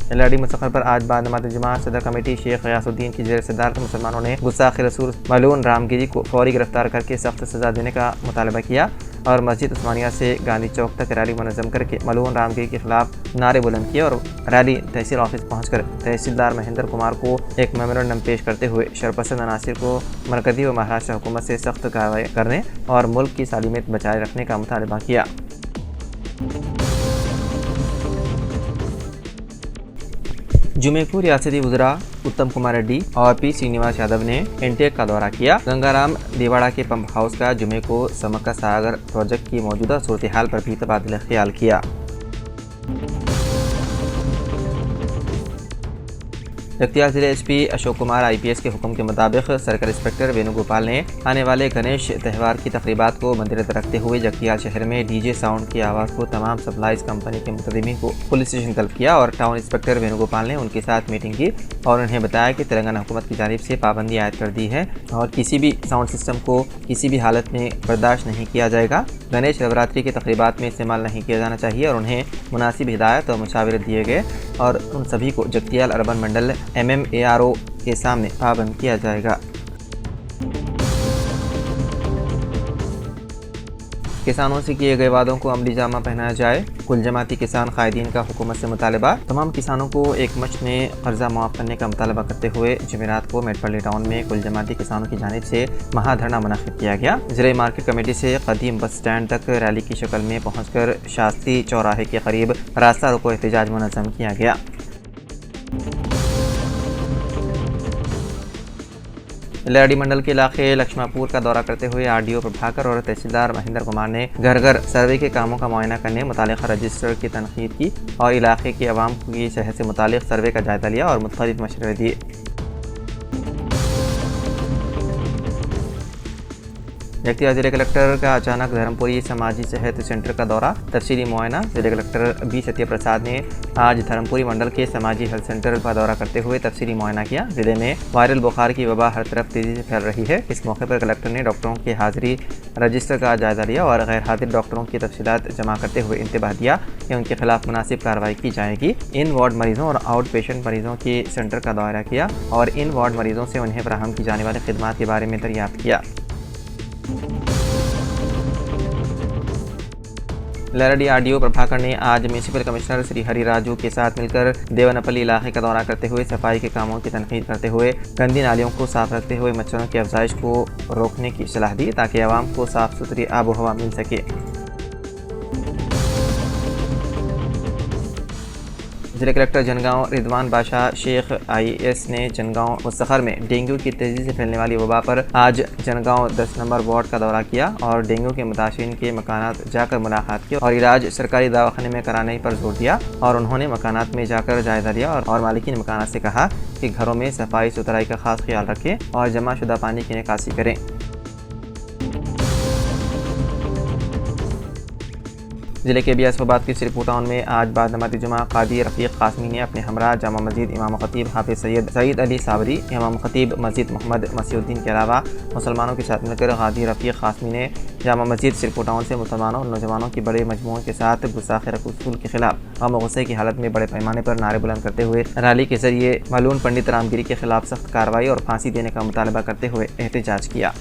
LRD मुसफ़र पर आज बाद नमाज़ जुमा सदर कमेटी शेख गयासुद्दीन की ज़ेर सदारत मुसलमानों ने गुस्ताख़ रसूल मलून रामगिरी को फौरी गिरफ्तार करके सख्त सज़ा देने का मुतालबा किया और मस्जिद उस्मानिया से गांधी चौक तक रैली मुनज़्ज़म करके मलून रामगिरी के खिलाफ नारे बुलंद किए और रैली तहसील ऑफिस पहुंचकर तहसीलदार महेंद्र कुमार को एक मेमोरेंडम पेश करते हुए शरपसंद अनासिर को मरकज़ी व महाराष्ट्र हुकूमत से सख्त कार्रवाई करने और मुल्क की सालिमियत बचाए रखने का मुतालबा किया। जुमे को रियासती वज़रा उत्तम कुमार रेड्डी और पी श्रीनिवास यादव ने इंटेक का दौरा किया। गंगाराम देवाड़ा के पंप हाउस का जुमे को समक्का सागर प्रोजेक्ट की मौजूदा सूरत हाल पर भी तबादला ख्याल किया। बख्तियार जिले एसपी अशोक कुमार आईपीएस के हुक्म के मुताबिक सर्कल इंस्पेक्टर वेणुगोपाल ने आने वाले गणेश त्यौहार की तकरीबात को मद्देनजर रखते हुए जख्तियार शहर में डीजे साउंड की आवाज़ को तमाम सप्लाईज कंपनी के मुतदमीन को पुलिस स्टेशन तलब किया और टाउन इंस्पेक्टर वेणुगोपाल ने उनके साथ मीटिंग की और उन्हें बताया कि तेलंगाना हुकूमत की जानिब से पाबंदी आयद कर दी है और किसी भी साउंड सिस्टम को किसी भी हालत में बर्दाश्त नहीं किया जाएगा। गणेश नवरात्रि के तकरीबात में इस्तेमाल नहीं किया जाना चाहिए और उन्हें मुनासिब हिदायत और मशावरत दिए गए और उन सभी को जख्तियार अर्बन मंडल MMARO के सामने पाबंद किया जाएगा। किसानों से किए गए वादों को अमली जामा पहनाया जाए। कुल जमाती किसान कायदीन का हुकूमत से मुतालबा। तमाम किसानों को एक मुश्त में कर्जा माफ़ करने का मुतालबा करते हुए जुमेरात को मेटपल्ली टाउन में कुल जमाती किसानों की जानिब से महाधरना मुनक़्क़िद किया गया। ज़िले मार्केट कमेटी से कदीम बस स्टैंड तक रैली की शक्ल में पहुँचकर शास्त्री चौराहे के करीब रास्ता रोको एहतजाज मुनज़्ज़म किया गया। एलआरडी मंडल के इलाके लक्ष्मापुर का दौरा करते हुए आरडीओ प्रभाकर और तहसीलदार महेंद्र कुमार ने घर घर सर्वे के कामों का मुआयना करने मुतालिका रजिस्टर की तनकीद की और इलाके की आवाम की सेहत से मुतालिक सर्वे का जायजा लिया और मुख्तलिफ मशवरे दिए। बख्तियार जिले कलेक्टर का अचानक धर्मपुरी समाजी सेहत सेंटर का दौरा, तफसीली मुआयना। जिले कलेक्टर बी सत्य प्रसाद ने आज धर्मपुरी मंडल के समाजी हेल्थ सेंटर का दौरा करते हुए तफसीली मुआयना किया। जिले में वायरल बुखार की वबा हर तरफ तेज़ी से फैल रही है। इस मौके पर कलेक्टर ने डॉक्टरों की हाजिरी रजिस्टर का जायजा लिया और गैर हाजिर डॉक्टरों की तफसीलात जमा करते हुए इंतबाह दिया कि उनके खिलाफ मुनासिब कार्रवाई की जाएगी। इन वार्ड मरीजों और आउट पेशेंट मरीजों के सेंटर का दौरा किया और इन वार्ड मरीजों से उन्हें फराहम की जाने वाली खिदमात के बारे में दरियाफ्त किया। एलआरडी आरडीओ प्रभाकर ने आज म्यूनसिपल कमिश्नर श्री हरि राजू के साथ मिलकर देवनपल्ली इलाके का दौरा करते हुए सफाई के कामों की तनकीद करते हुए गंदी नालियों को साफ रखते हुए मच्छरों की अफजाइश को रोकने की सलाह दी ताकि आवाम को साफ सुथरी आबो हवा मिल सके। जिला कलेक्टर जनगांव रिजवान बादशाह शेख IAS ने जनगांव मुस्तखर में डेंगू की तेज़ी से फैलने वाली वबा पर आज जनगांव 10 नंबर वार्ड का दौरा किया और डेंगू के मुतासिरीन के मकानात जाकर मुलाकात की और इलाज सरकारी दवाखाने में कराने पर जोर दिया और उन्होंने मकानात में जाकर जायजा लिया और मालिकीन मकानात से कहा कि घरों में सफाई सुथराई का खास ख्याल रखें और जमा शुदा पानी की निकासी करें। जिले के बियासोबाद की सिरपुर टाउन में आज बाद नमाज़ जुमा कादी रफ़ीक कासमी ने अपने हमरा जामा मस्जिद इमाम खतीब हाफिज़ सैयद अली सावरी, इमाम खतीब मस्जिद मोहम्मद मसीउद्दीन के अलावा मुसलमानों के साथ मिलकर कादी रफ़ीक कासमी ने जामा मस्जिद सिरपुर टाउन से मुसलमानों और नौजवानों की बड़े मजमूओं के साथ गुस्ताख़ी रसूल के खिलाफ गम गुस्से की हालत में बड़े पैमाने पर नारे बुलंद करते हुए रैली के जरिए मलून पंडित रामगिरी के खिलाफ सख्त कार्रवाई और फांसी देने का मुतालबा करते हुए एहतजाज किया।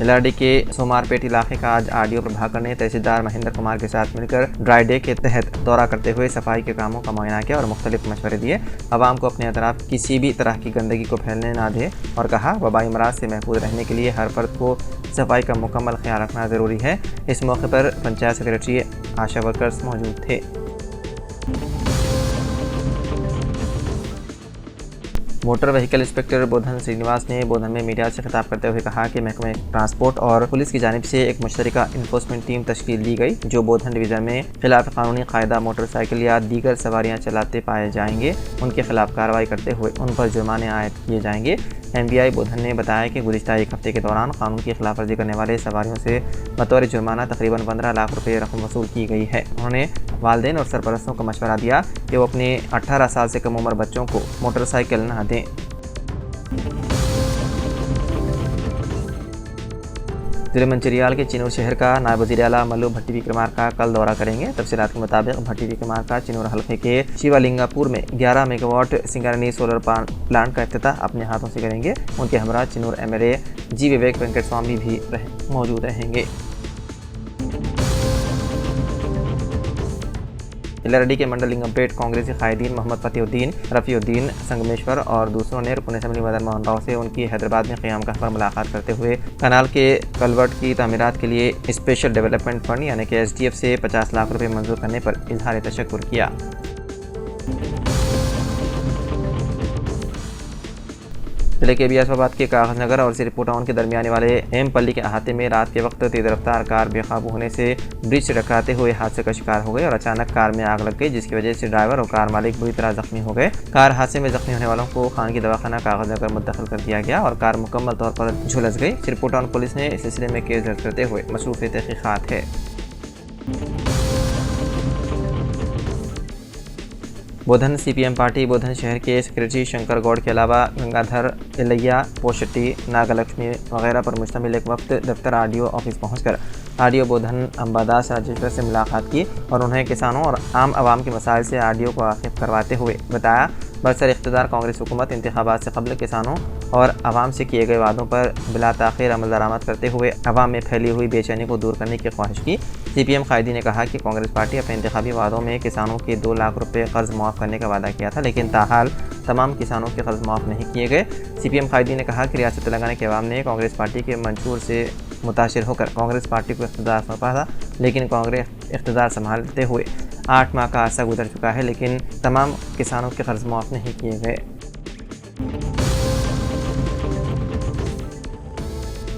एलआरडी के सोमारपेट इलाके का आज आरडीओ प्रभाकर ने तहसीलदार महेंद्र कुमार के साथ मिलकर ड्राई डे के तहत दौरा करते हुए सफाई के कामों का मुआयना किया और मुख्तलिफ मशवरे दिए। आवाम को अपने अतराफ किसी भी तरह की गंदगी को फैलने ना दे और कहा वबाई अमराज से महफूज रहने के लिए हर फर्द को सफाई का मुकम्मल ख्याल रखना ज़रूरी है। इस मौके पर पंचायत सेक्रेटरी आशा वर्कर्स मौजूद थे। मोटर व्हीकल इंस्पेक्टर बोधन श्रीनिवास ने बोधन में मीडिया से खिताब करते हुए कहा कि महकमे ट्रांसपोर्ट और पुलिस की जानिब से एक मुश्तरका इन्फोर्समेंट टीम तश्कील दी गई जो बोधन डिवीज़न में खिलाफ कानूनी कायदा मोटरसाइकिल या दीगर सवारियां चलाते पाए जाएंगे उनके खिलाफ कार्रवाई करते हुए उन पर जुर्माने आयद किए जाएंगे। MBI बोधन ने बताया कि गुज़िश्ता एक हफ्ते के दौरान कानून की खिलाफ वर्जी करने वाले सवारियों से बतौर जुर्माना तकरीबन 15 लाख रुपये रकम वसूल की गई है। उन्होंने वालिदैन और सरपरस्तों को मशवरा दिया कि वो अपने 18 साल से कम उम्र बच्चों को मोटरसाइकिल न दें। जिले मंचिरियाल के चिनूर शहर का नायब वज़ीर आला मल्लू भट्टी विक्रमार्का कल दौरा करेंगे। तफसीलात के मुताबिक भट्टी विक्रमार्का चिनूर हल्के के शिवालिंगापुर में 11 मेगावाट सिंगारनी सोलर प्लांट का इफ्तिताह अपने हाथों से करेंगे। उनके हमरा चिनूर MLA जी विवेक वेंकट स्वामी भी मौजूद रहेंगे। इलारेडी के मंडल लिंगमपेट कांग्रेसी कायदीन मोहम्मद फतेहुद्दीन, रफ़ीउद्दीन संगमेश्वर और दूसरों ने रुकन असेंबली मदन मोहन राव से उनकी हैदराबाद में क़यामगाह पर मुलाकात करते हुए कनाल के कलवर्ट की तामीरात के लिए स्पेशल डेवलपमेंट फंड यानी कि SDF से 50 लाख रुपये मंजूर करने पर इजहार तशक्कुर किया। जिले के बियासबाद के कागज नगर और सिरपुर टाउन के दरमियाने वाले हेमपल्ली के अहाते में रात के वक्त तेज रफ्तार कार बेकाबू होने से ब्रिज से टकराते हुए हादसे का शिकार हो गए और अचानक कार में आग लग गई, जिसकी वजह से ड्राइवर और कार मालिक बुरी तरह जख्मी हो गए। कार हादसे में जख्मी होने वालों को खानगी दवाखाना कागज नगर मुंतकिल कर दिया गया और कार मुकम्मल तौर पर झुलस गई। सिरपुर टाउन पुलिस ने इस सिलसिले में केस दर्ज करते हुए मसरूफ़ तहक़ीक़ात है। बोधन CPM पार्टी बोधन शहर के सेक्रेटरी शंकर गौड़ के अलावा गंगाधर इलैया पोशट्टी नागलक्ष्मी वगैरह पर मुश्तमिल एक वक्त दफ्तर RDO ऑफिस पहुंचकर RDO बोधन अंबादास राजेश्वर से मुलाकात की और उन्हें किसानों और आम आवाम के मसाइल से RDO को वाकिफ़ करवाते हुए बताया बरसर इक़्तिदार कांग्रेस हुकूमत इंतखाबात से कबल किसानों और आवाम से किए गए वादों पर बिला ताख़ीर अमल दरामद करते हुए आवाम में फैली हुई बेचैनी को दूर करने की ख्वाहिश की। CPM कायदी ने कहा कि कांग्रेस पार्टी अपने इंतखाबी वादों में किसानों के 2 लाख रुपये कर्ज माफ़ करने का वादा किया था, लेकिन ताहाल तमाम किसानों के कर्ज माफ़ नहीं किए गए। CPM कायदी ने कहा कि रियासत तेलंगाना के अवाम ने कांग्रेस पार्टी के मंशूर से मुतासिर होकर कांग्रेस पार्टी को इक़्तिदार सौंपा था, लेकिन कांग्रेस इक़्तिदार संभालते हुए 8 माह का अरसा गुजर चुका है, लेकिन तमाम किसानों के कर्ज माफ़ नहीं किए गए।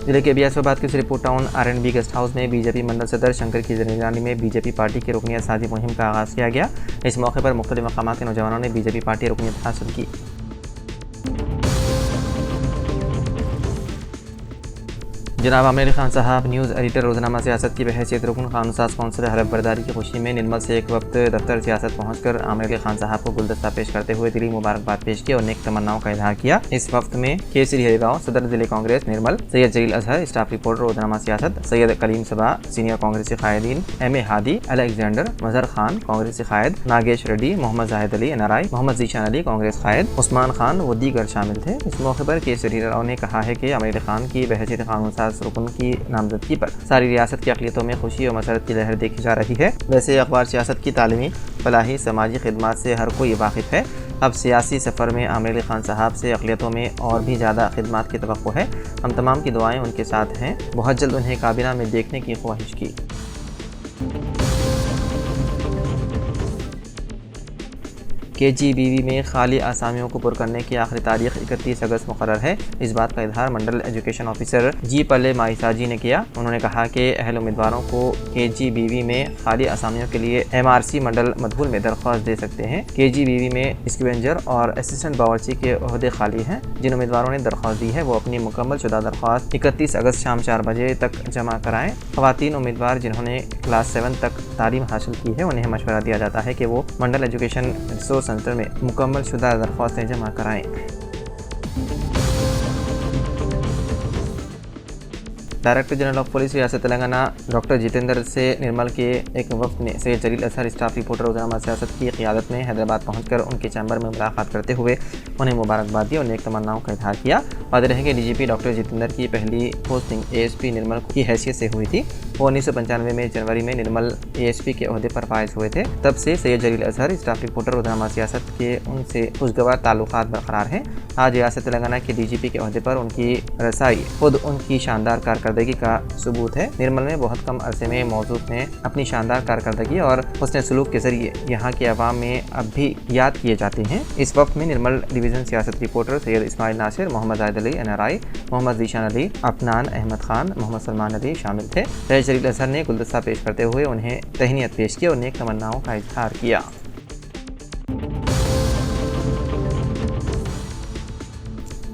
जिले के बियासबाद के Sirpur town R&B guest house में BJP मंडल सदर शंकर की निगरानी में BJP पार्टी की रुकनियत साजी मुहिम का आगाज़ किया गया। इस मौके पर मुख्तलिफ मकामात के नौजवानों ने BJP पार्टी रुकनियत हासिल की। जनाब आमिर अली खान साहब न्यूज़ एडिटर रोज़नामा सियासत की बहैसियत रुकन कानून साज कौंसिल हलफ बर्दारी की खुशी में निर्मल से एक वक्त दफ्तर सियासत पहुंचकर आमिर अली खान साहब को गुलदस्ता पेश करते हुए दिली मुबारकबाद पेश की और नेक तमन्नाओं का इजहार किया। इस वक्त में केसरी हरिराव सदर जिले कांग्रेस निर्मल, सैयद जलील अजहर स्टाफ रिपोर्टर रोज़नामा सियासत, सैयद कलीम सबा सीनियर कांग्रेसी कायदीन, MA हादी, अलेक्जेंडर, मजहर खान कांग्रेसी कायद, नागेश रेड्डी, मोहम्मद जाहिद अली NRI, मोहम्मद जीशान अली कांग्रेस कायद, उस्मान खान व दीगर शामिल थे। इस मौके पर केसरी हरिराव ने कहा है कि आमिर अली खान की बहैसियत कानून साज रुकन की नामजदगी पर सारी रियासत की अक़लियतों में खुशी और मसरत की लहर देखी जा रही है। वैसे अखबार सियासत की तालीमी, फलाही, समाजी खिदमात से हर कोई वाकिफ़ है। अब सियासी सफ़र में आमिर अली खान साहब से अक़लियतों में और भी ज़्यादा खिदमात की तवक्को है। हम तमाम की दुआएं उनके साथ हैं। बहुत जल्द उन्हें काबीना में देखने की ख्वाहिश की। KGBV में खाली आसामियों को पुर करने की आखिरी तारीख 31 अगस्त मुकर्रर है। इस बात का इजहार मंडल एजुकेशन ऑफिसर जी पल्ले माइसाजी ने किया। उन्होंने कहा कि अहल उम्मीदवारों को KGBV में खाली आसामियों के लिए MRC मंडल मधूल में दरख्वास्त दे सकते हैं। KGBV में स्क्वेंजर और असिस्टेंट बावर्ची के ओहदे खाली हैं। जिन उम्मीदवारों ने दरख्वास्त दी है वो अपनी मुकम्मल शुदा दरख्वास्त 31 अगस्त शाम 4 बजे तक जमा कराएँ। ख़वातीन उम्मीदवार जिन्होंने क्लास 7 तक तालीम हासिल की है उन्हें मशवरा दिया जाता है कि वो मंडल एजुकेशन रिसोर्स सेंटर में मुकम्मल शुदा दरख्वास्तें जमा कराएं। डायरेक्टर जनरल ऑफ पुलिस रियासत तेलंगाना डॉक्टर जितेंद्र से निर्मल के एक वफ्द ने सैयद जलील अजहर स्टाफ रिपोर्टर रोज़नामा सियासत की क़ियादत में हैदराबाद पहुंचकर उनके चैम्बर में मुलाकात करते हुए उन्हें मुबारकबाद दी और नेक तमन्नाओं का इजहार किया। वादे रहे कि DGP डॉक्टर जितेंद्र की पहली पोस्टिंग ASP निर्मल की हैसियत से हुई थी। वो 1995 में जनवरी में निर्मल ASP के ओहदे पर फायज हुए थे। तब से सैयद जलील अजहर स्टाफ रिपोर्टर रोज़नामा सियासत के उनसे खुशगवार ताल्लुकात बरकरार हैं। आज रियासत तेलंगाना के DGP के ओहदे पर उनकी रसाई खुद उनकी शानदार कारकर्दगी का सबूत है। निर्मल में बहुत कम अरसे में मौजूद ने अपनी शानदार कारकर्दगी और हुस्न सलूक के जरिए यहाँ के अवाम में अब भी याद किए जाते हैं। इस वक्त में निर्मल डिवीज़न सियासत रिपोर्टर सैयद इस्माइल नासिर, मोहम्मद जाहिद अली NRI, मोहम्मद जीशान अली, अफनान अहमद खान, मोहम्मद सलमान अली शामिल थे। सैयद जलील अजहर ने गुलदस्ता पेश करते हुए उन्हें तहनीत पेश की और नेक तमन्नाओं का इजहार किया।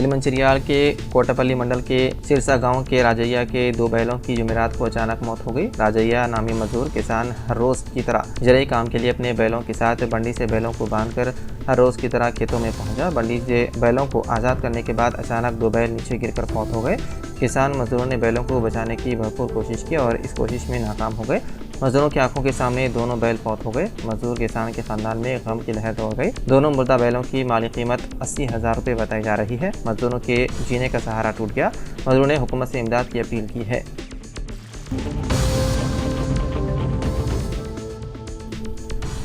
तिलमंचरियाल के कोटापल्ली मंडल के सिरसा गांव के राजैया के 2 बैलों की जुमेरात को अचानक मौत हो गई। राजैया नामी मजदूर किसान हर रोज की तरह जरिए काम के लिए अपने बैलों के साथ बंडी से बैलों को बांधकर हर रोज की तरह खेतों में पहुंचा। बंडी से बैलों को आज़ाद करने के बाद अचानक 2 बैल नीचे गिरकर फौत हो गए। किसान मजदूरों ने बैलों को बचाने की भरपूर कोशिश की और इस कोशिश में नाकाम हो गए। मजदूरों की आंखों के सामने दोनों बैल फौत हो गए। मजदूर किसान के खानदान में गम की लहर दौड़ गई। दोनों मुर्दा बैलों की माली कीमत 80,000 रुपये बताई जा रही है। मजदूरों के जीने का सहारा टूट गया। मजदूरों ने हुकूमत से इमदाद की अपील की है।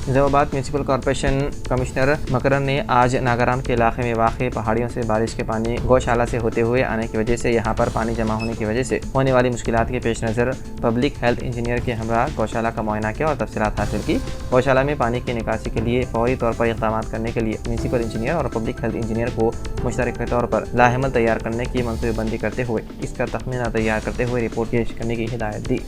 Nizamabad municipal corporation commissioner Makarand ने आज नागाराम के इलाके में वाक़ पहाड़ियों से बारिश के पानी गौशाला से होते हुए आने की वजह से यहां पर पानी जमा होने की वजह से होने वाली मुश्किलात के पेश नज़र पब्लिक हेल्थ इंजीनियर के हमरा गौशाला का मुआयना किया और तफसीलात हासिल की। गौशाला में पानी की निकासी के लिए फौरी तौर पर इक़दाम करने के लिए म्यूनसिपल इंजीनियर और पब्लिक हेल्थ इंजीनियर को मुश्तरक तौर पर लाहेमल तैयार करने की मनसूबेबंदी करते हुए इसका तखमीना तैयार करते हुए रिपोर्ट पेश करने की हिदायत दी।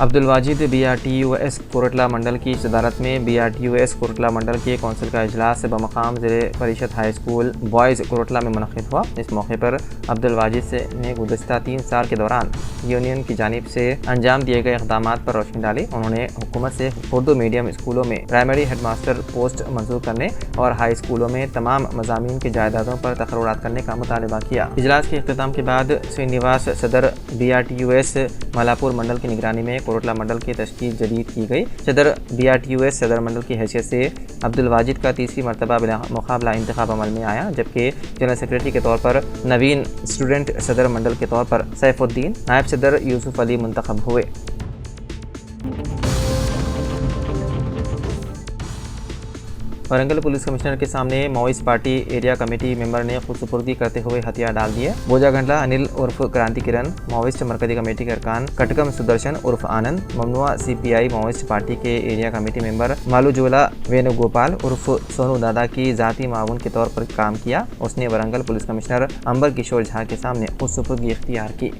अब्दुल वाजिद BRTUS कोरटला मंडल की सदारत में BRTUS कोरटला मंडल के कौंसिल का इजलास बमकाम ज़िले परिषद हाई स्कूल बॉयज़ कोरटला में मुनक़िद हुआ। इस मौके पर अब्दुल वाजिद ने गुज़श्ता 3 साल के दौरान यूनियन की जानिब से अंजाम दिए गए इक़दामात पर रोशनी डाली। उन्होंने हुकूमत से उर्दू मीडियम स्कूलों में प्राइमरी हेडमास्टर पोस्ट मंजूर करने और हाई स्कूलों में तमाम मज़ामीन की जायदादों पर तकर्रुरात करने का मुतालबा किया। इजलास के इख्तिताम के बाद श्रीनिवास सदर BRTUS मलापुर मंडल की निगरानी में कोरटला मंडल की तश्कील जदीद की गई। सदर BRTUS सदर मंडल की हैसियत से अब्दुल वाजिद का 3री मरतबा बिला मुकाबला इंतखाब अमल में आया, जबकि जनरल सेक्रेटरी के तौर पर नवीन स्टूडेंट सदर मंडल के तौर पर सैफुद्दीन, नायब सदर यूसुफ अली मुंतखब हुए। वारंगल पुलिस कमिश्नर के सामने Maoist party area committee member ने खुद सुपुर्दी करते हुए हथियार डाल दिए। बोजागंडला अनिल उर्फ क्रांति किरण, माओइस्ट मरकजी कमेटी के अरकान कटकम सुदर्शन उर्फ आनंद, ममनुआ CPI माओइस्ट पार्टी के एरिया कमेटी मेंबर मालूजोला वेणुगोपाल उर्फ सोनू दादा की ज़ाती माउन के तौर पर काम किया। उसने वारंगल पुलिस कमिश्नर अंबर किशोर झा के सामने खुद सुपुर्दगी इख्तियार की।